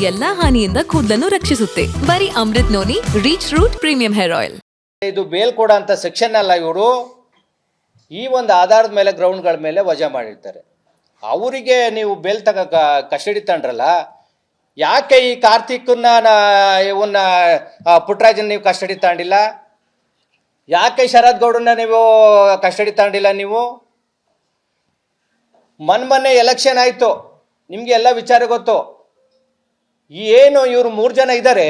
ಎಲ್ಲಾ ಹಾನಿಯಿಂದ ಕೂದಲನ್ನು ರಕ್ಷಿಸುತ್ತೆ. ಬರೀ Amrit noni reach root premium hair oil. ಇದು ಬೇಲ್ ಕೊಡ ಅಂತ ಸೆಕ್ಷನ್ ಅಲ್ಲ, ಇವರು ಈ ಒಂದು ಆಧಾರದ ಮೇಲೆ ಗ್ರೌಂಡ್ಗಳ ಮೇಲೆ ವಜಾ ಮಾಡಿರ್ತಾರೆ. ಅವರಿಗೆ ನೀವು ಬೇಲ್ ಕಸ್ಟಡಿ ತಂಡ್ರಲ್ಲ, ಯಾಕೆ ಈ ಕಾರ್ತಿಕ್ನ ಇವನ್ನ ಪುಟ್ಟರಾಜನ್ ನೀವು ಕಸ್ಟಡಿ ತಗೊಂಡಿಲ್ಲ? ಯಾಕೆ ಶರತ್ ಗೌಡನ್ನ ನೀವು ಕಸ್ಟಡಿ ತಗೊಂಡಿಲ್ಲ? ನೀವು ಮೊನ್ನೆ ಎಲೆಕ್ಷನ್ ಆಯಿತು, ನಿಮಗೆ ಎಲ್ಲ ವಿಚಾರ ಗೊತ್ತು. ಏನು ಇವರು 3 ಜನ ಇದ್ದಾರೆ,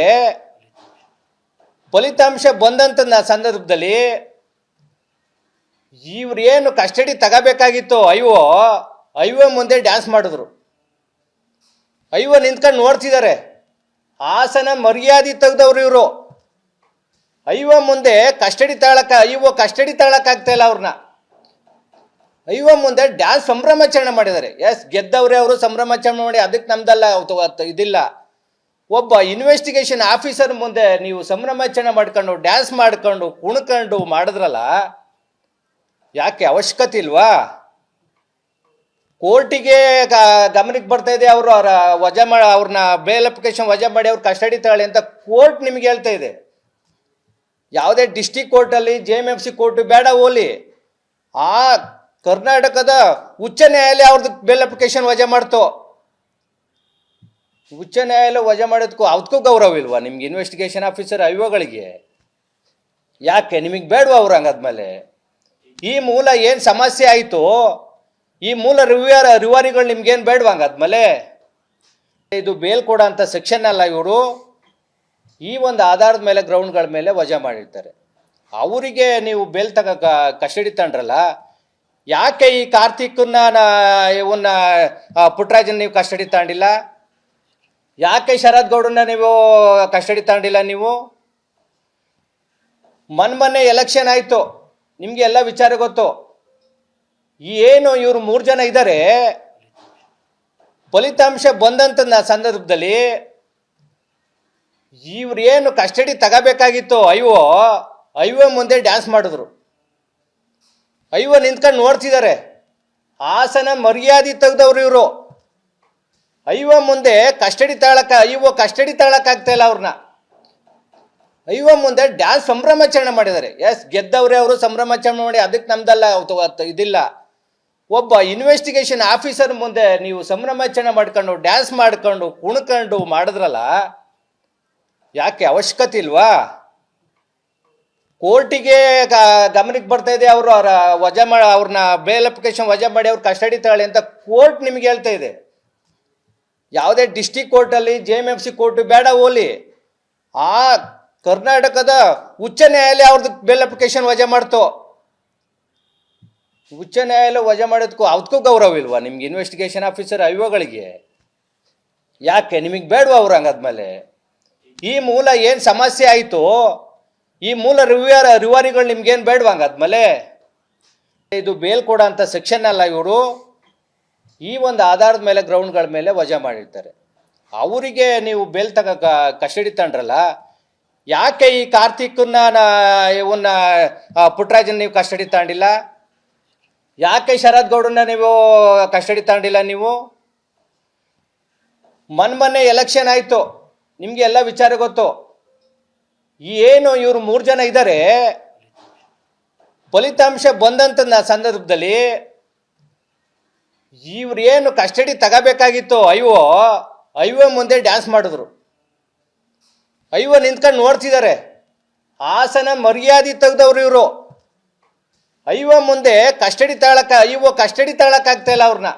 ಫಲಿತಾಂಶ ಬಂದಂತ ಸಂದರ್ಭದಲ್ಲಿ ಇವ್ರು ಏನು ಕಸ್ಟಡಿ ತಗೋಬೇಕಾಗಿತ್ತು, ಐವೋ ಮುಂದೆ ಡ್ಯಾನ್ಸ್ ಮಾಡಿದ್ರು. ಐವೋ ನಿಂತ್ಕೊಂಡು ನೋಡ್ತಿದ್ದಾರೆ. ಹಾಸನ ಮರ್ಯಾದೆ ತೆಗೆದವ್ರು ಇವರು. ಐವೋ ಮುಂದೆ ಕಸ್ಟಡಿ ತಗೊಳಕ್ಕಾಗ್ತಾ ಇಲ್ಲ ಅವ್ರನ್ನ. ಐವೋ ಮುಂದೆ ಡ್ಯಾನ್ಸ್ ಸಂಭ್ರಮಾಚರಣೆ ಮಾಡಿದ್ದಾರೆ. ಎಸ್, ಗೆದ್ದವ್ರೆ ಅವರು, ಸಂಭ್ರಮಾಚರಣೆ ಮಾಡಿ. ಅದಕ್ಕೆ ನಮ್ದಲ್ಲ ಇದಿಲ್ಲ. ಒಬ್ಬ ಇನ್ವೆಸ್ಟಿಗೇಷನ್ ಆಫೀಸರ್ ಮುಂದೆ ನೀವು ಸಂಭ್ರಮಾಚರಣೆ ಮಾಡ್ಕೊಂಡು ಡ್ಯಾನ್ಸ್ ಮಾಡ್ಕೊಂಡು ಕುಣ್ಕೊಂಡು ಮಾಡಿದ್ರಲ್ಲ, ಯಾಕೆ ಅವಶ್ಯಕತೆ ಇಲ್ವಾ? ಕೋರ್ಟಿಗೆ ಗಮನಕ್ಕೆ ಬರ್ತಾ ಇದೆ, ಅವರು ಅವ್ರನ್ನ ಬೇಲ್ ಅಪ್ಲಿಕೇಶನ್ ವಜಾ ಮಾಡಿ ಅವ್ರು ಕಸ್ಟಡಿ ತಗೊಳ್ಳಿ ಅಂತ ಕೋರ್ಟ್ ನಿಮ್ಗೆ ಹೇಳ್ತಾ ಇದೆ. ಯಾವುದೇ ಡಿಸ್ಟಿಕ್ ಕೋರ್ಟಲ್ಲಿ JMFC ಕೋರ್ಟ್ ಬೇಡ ಹೋಲಿ, ಆ ಕರ್ನಾಟಕದ ಉಚ್ಚ ನ್ಯಾಯಾಲಯ ಅವ್ರದ್ದು ಬೇಲ್ ಅಪ್ಲಿಕೇಶನ್ ವಜಾ ಮಾಡ್ತು. ಉಚ್ಚ ನ್ಯಾಯಾಲಯ ವಜಾ ಮಾಡೋದಕ್ಕೂ ಅದಕ್ಕೂ ಗೌರವ ಇಲ್ವಾ ನಿಮ್ಗೆ? ಇನ್ವೆಸ್ಟಿಗೇಷನ್ ಆಫೀಸರ್ ಐವೋಗಳಿಗೆ ಯಾಕೆ ನಿಮಗೆ ಬೇಡವಾ ಅವ್ರು? ಹಂಗಾದ್ಮೇಲೆ ಈ ಮೂಲ ಏನು ಸಮಸ್ಯೆ ಆಯಿತು, ಈ ಮೂಲ ರಿವಾರಿಗಳು ನಿಮ್ಗೇನು ಬೇಡವಾ? ಹಂಗಾದ್ಮೇಲೆ ಇದು ಬೇಲ್ ಕೊಡ ಅಂತ ಸೆಕ್ಷನ್ ಅಲ್ಲ, ಇವರು ಈ ಒಂದು ಆಧಾರದ ಮೇಲೆ ಗ್ರೌಂಡ್ಗಳ ಮೇಲೆ ವಜಾ ಮಾಡಿರ್ತಾರೆ. ಅವರಿಗೆ ನೀವು ಬೇಲ್ ಕಸ್ಟಡಿ ತಂಡ್ರಲ್ಲ, ಯಾಕೆ ಈ ಕಾರ್ತಿಕ್ನ ಇವನ್ನ ಪುಟ್ಟರಾಜನ್ ನೀವು ಕಸ್ಟಡಿ ತಗೊಂಡಿಲ್ಲ? ಯಾಕೆ ಶರತ್ ಗೌಡನ್ನ ನೀವು ಕಸ್ಟಡಿ ತಗೊಂಡಿಲ್ಲ? ನೀವು ಮೊನ್ನೆ ಎಲೆಕ್ಷನ್ ಆಯಿತು, ನಿಮಗೆ ಎಲ್ಲ ವಿಚಾರ ಗೊತ್ತು. ಏನು ಇವರು 3 ಜನ ಇದ್ದಾರೆ, ಫಲಿತಾಂಶ ಬಂದಂತ ಸಂದರ್ಭದಲ್ಲಿ ಇವ್ರು ಏನು ಕಸ್ಟಡಿ ತಗೋಬೇಕಾಗಿತ್ತು, ಐವೋ ಮುಂದೆ ಡ್ಯಾನ್ಸ್ ಮಾಡಿದ್ರು. ಐವೋ ನಿಂತ್ಕೊಂಡು ನೋಡ್ತಿದ್ದಾರೆ. ಹಾಸನ ಮರ್ಯಾದೆ ತೆಗೆದವ್ರು ಇವರು. ಐವೋ ಮುಂದೆ ಕಸ್ಟಡಿ ತಗೊಳಕ್ಕಾಗ್ತಾ ಇಲ್ಲ ಅವ್ರನ್ನ. ಐವೋ ಮುಂದೆ ಡ್ಯಾನ್ಸ್ ಸಂಭ್ರಮಾಚರಣೆ ಮಾಡಿದ್ದಾರೆ. ಎಸ್, ಗೆದ್ದವ್ರೆ ಅವರು, ಸಂಭ್ರಮಾಚರಣೆ ಮಾಡಿ. ಅದಕ್ಕೆ ನಮ್ದಲ್ಲ ಇದಿಲ್ಲ. ಒಬ್ಬ ಇನ್ವೆಸ್ಟಿಗೇಷನ್ ಆಫೀಸರ್ ಮುಂದೆ ನೀವು ಸಂಭ್ರಮಾಚರಣೆ ಮಾಡ್ಕೊಂಡು ಡ್ಯಾನ್ಸ್ ಮಾಡ್ಕೊಂಡು ಕುಣ್ಕೊಂಡು ಮಾಡಿದ್ರಲ್ಲ, ಯಾಕೆ ಅವಶ್ಯಕತೆ ಇಲ್ವಾ? ಕೋರ್ಟಿಗೆ ಗಮನಕ್ಕೆ ಬರ್ತಾ ಇದೆ, ಅವರು ಅವ್ರನ್ನ ಬೇಲ್ ಅಪ್ಲಿಕೇಶನ್ ವಜಾ ಮಾಡಿ ಅವ್ರು ಕಸ್ಟಡಿ ತಗೊಳ್ಳಿ ಅಂತ ಕೋರ್ಟ್ ನಿಮ್ಗೆ ಹೇಳ್ತಾ ಇದೆ. ಯಾವುದೇ ಡಿಸ್ಟಿಕ್ ಕೋರ್ಟಲ್ಲಿ JMFC ಕೋರ್ಟ್ ಬೇಡ ಹೋಲಿ, ಆ ಕರ್ನಾಟಕದ ಉಚ್ಚ ನ್ಯಾಯಾಲಯ ಅವ್ರದ್ದು ಬೇಲ್ ಅಪ್ಲಿಕೇಶನ್ ವಜಾ ಮಾಡ್ತು. ಉಚ್ಚ ನ್ಯಾಯಾಲಯ ವಜಾ ಮಾಡೋದಕ್ಕೂ ಅದಕ್ಕೂ ಗೌರವ ಇಲ್ವಾ ನಿಮ್ಗೆ? ಇನ್ವೆಸ್ಟಿಗೇಷನ್ ಆಫೀಸರ್ ಐವೋಗಳಿಗೆ ಯಾಕೆ ನಿಮಗೆ ಬೇಡವಾ ಅವ್ರು? ಹಂಗಾದ್ಮೇಲೆ ಈ ಮೂಲ ಏನು ಸಮಸ್ಯೆ ಆಯಿತು, ಈ ಮೂಲ ರಿವಾರಿಗಳು ನಿಮ್ಗೇನು ಬೇಡವಾ? ಹಂಗಾದ್ಮೇಲೆ ಇದು ಬೇಲ್ ಕೊಡ ಅಂತ ಸೆಕ್ಷನ್ ಅಲ್ಲ, ಇವರು ಈ ಒಂದು ಆಧಾರದ ಮೇಲೆ ಗ್ರೌಂಡ್ಗಳ ಮೇಲೆ ವಜಾ ಮಾಡಿರ್ತಾರೆ. ಅವರಿಗೆ ನೀವು ಬೇಲ್ ಕಸ್ಟಡಿ ತಂಡ್ರಲ್ಲ, ಯಾಕೆ ಈ ಕಾರ್ತಿಕ್ನ ಇವನ್ನ ಪುಟ್ಟರಾಜನ್ ನೀವು ಕಸ್ಟಡಿ ತಗೊಂಡಿಲ್ಲ? ಯಾಕೆ ಶರತ್ ಗೌಡನ್ನ ನೀವು ಕಸ್ಟಡಿ ತಗೊಂಡಿಲ್ಲ? ನೀವು ಮೊನ್ನೆ ಎಲೆಕ್ಷನ್ ಆಯಿತು, ನಿಮಗೆ ಎಲ್ಲ ವಿಚಾರ ಗೊತ್ತು. ಏನು ಇವರು 3 ಜನ ಇದ್ದಾರೆ, ಫಲಿತಾಂಶ ಬಂದಂತ ಸಂದರ್ಭದಲ್ಲಿ ಇವ್ರು ಏನು ಕಸ್ಟಡಿ ತಗೋಬೇಕಾಗಿತ್ತು, ಐವೋ ಮುಂದೆ ಡ್ಯಾನ್ಸ್ ಮಾಡಿದ್ರು. ಐವೋ ನಿಂತ್ಕೊಂಡು ನೋಡ್ತಿದ್ದಾರೆ. ಹಾಸನ ಮರ್ಯಾದೆ ತೆಗೆದವ್ರು ಇವರು. ಐವೋ ಮುಂದೆ ಕಸ್ಟಡಿ ತಗೊಳಕ್ಕಾಗ್ತಾ ಇಲ್ಲ ಅವ್ರನ್ನ.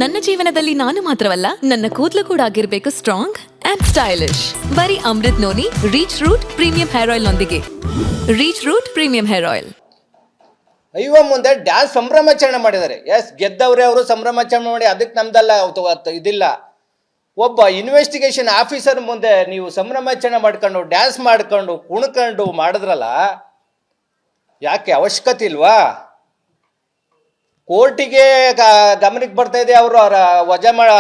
ನನ್ನ ಜೀವನದಲ್ಲಿ ನಾನು ಮಾತ್ರವಲ್ಲ, ನನ್ನ ಕೂದಲು ಕೂಡ ಆಗಿರ್ಬೇಕು ಸ್ಟ್ರಾಂಗ್ ಅಂಡ್ ಸ್ಟೈಲಿಶ್. ಬರೀ Amrit noni reach root premium hair oil ನೊಂದಿಗೆ. Reach root premium hair oil. ಐವೋ ಮುಂದೆ ಡ್ಯಾನ್ಸ್ ಸಂಭ್ರಮಾಚರಣೆ ಮಾಡಿದ್ದಾರೆ. ಎಸ್, ಗೆದ್ದವ್ರೆ ಅವರು, ಸಂಭ್ರಮಾಚರಣೆ ಮಾಡಿ. ಅದಕ್ಕೆ ನಮ್ದಲ್ಲ ಇದಿಲ್ಲ. ಒಬ್ಬ ಇನ್ವೆಸ್ಟಿಗೇಷನ್ ಆಫೀಸರ್ ಮುಂದೆ ನೀವು ಸಂಭ್ರಮಾಚರಣೆ ಮಾಡ್ಕೊಂಡು ಡ್ಯಾನ್ಸ್ ಮಾಡ್ಕೊಂಡು ಕುಣ್ಕೊಂಡು ಮಾಡಿದ್ರಲ್ಲ, ಯಾಕೆ ಅವಶ್ಯಕತೆ ಇಲ್ವಾ? ಕೋರ್ಟಿಗೆ ಗಮನಕ್ಕೆ ಬರ್ತಾ ಇದೆ, ಅವರು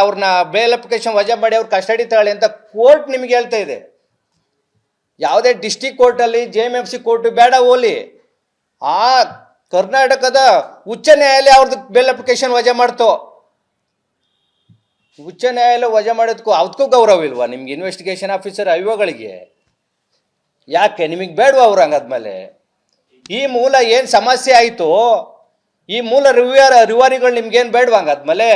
ಅವ್ರನ್ನ ಬೇಲ್ ಅಪ್ಲಿಕೇಶನ್ ವಜಾ ಮಾಡಿ ಅವ್ರು ಕಸ್ಟಡಿ ತಗೊಳ್ಳಿ ಅಂತ ಕೋರ್ಟ್ ನಿಮ್ಗೆ ಹೇಳ್ತಾ ಇದೆ. ಯಾವುದೇ ಡಿಸ್ಟಿಕ್ ಕೋರ್ಟಲ್ಲಿ JMFC ಕೋರ್ಟ್ ಬೇಡ ಹೋಲಿ, ಆ ಕರ್ನಾಟಕದ ಉಚ್ಚ ನ್ಯಾಯಾಲಯ ಅವ್ರದ್ದು ಬೇಲ್ ಅಪ್ಲಿಕೇಶನ್ ವಜಾ ಮಾಡ್ತು. ಉಚ್ಚ ನ್ಯಾಯಾಲಯ ವಜಾ ಮಾಡೋದಕ್ಕೂ ಅದಕ್ಕೂ ಗೌರವ ಇಲ್ವಾ ನಿಮ್ಗೆ ಇನ್ವೆಸ್ಟಿಗೇಷನ್ ಆಫೀಸರ್ ಐಒಗಳಿಗೆ? ಯಾಕೆ ನಿಮಗೆ ಬೇಡವಾ ಅವ್ರು ಹಂಗಾದ್ಮೇಲೆ? ಈ ಮೂಲ ಏನು ಸಮಸ್ಯೆ ಆಯಿತು, ಈ ಮೂಲ ರಿವಾರಿಗಳು ನಿಮ್ಗೇನು ಬೇಡವಾ ಹಂಗಾದ್ಮೇಲೆ?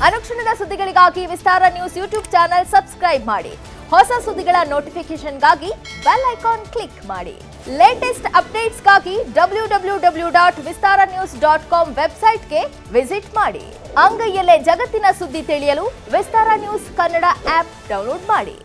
ಅನುಕ್ಷಣದ ಸುದ್ದಿಗಳಿಗಾಗಿ ವಿಸ್ತಾರ ನ್ಯೂಸ್ ಯೂಟ್ಯೂಬ್ ಚಾನೆಲ್ ಸಬ್ಸ್ಕ್ರೈಬ್ ಮಾಡಿ. ಹೊಸ ಸುದ್ದಿಗಳ ನೋಟಿಫಿಕೇಶನ್ಗಾಗಿ ಬೆಲ್ ಐಕಾನ್ ಕ್ಲಿಕ್ ಮಾಡಿ. ಲೇಟೆಸ್ಟ್ ಅಪ್ಡೇಟ್ಸ್ಗಾಗಿ www.vistaranews.com ವೆಬ್ಸೈಟ್ಗೆ ವಿಸಿಟ್ ಮಾಡಿ. ಅಂಗೈಯಲ್ಲೇ ಜಗತ್ತಿನ ಸುದ್ದಿ ತಿಳಿಯಲು ವಿಸ್ತಾರ ನ್ಯೂಸ್ ಕನ್ನಡ ಆಪ್ ಡೌನ್ಲೋಡ್ ಮಾಡಿ.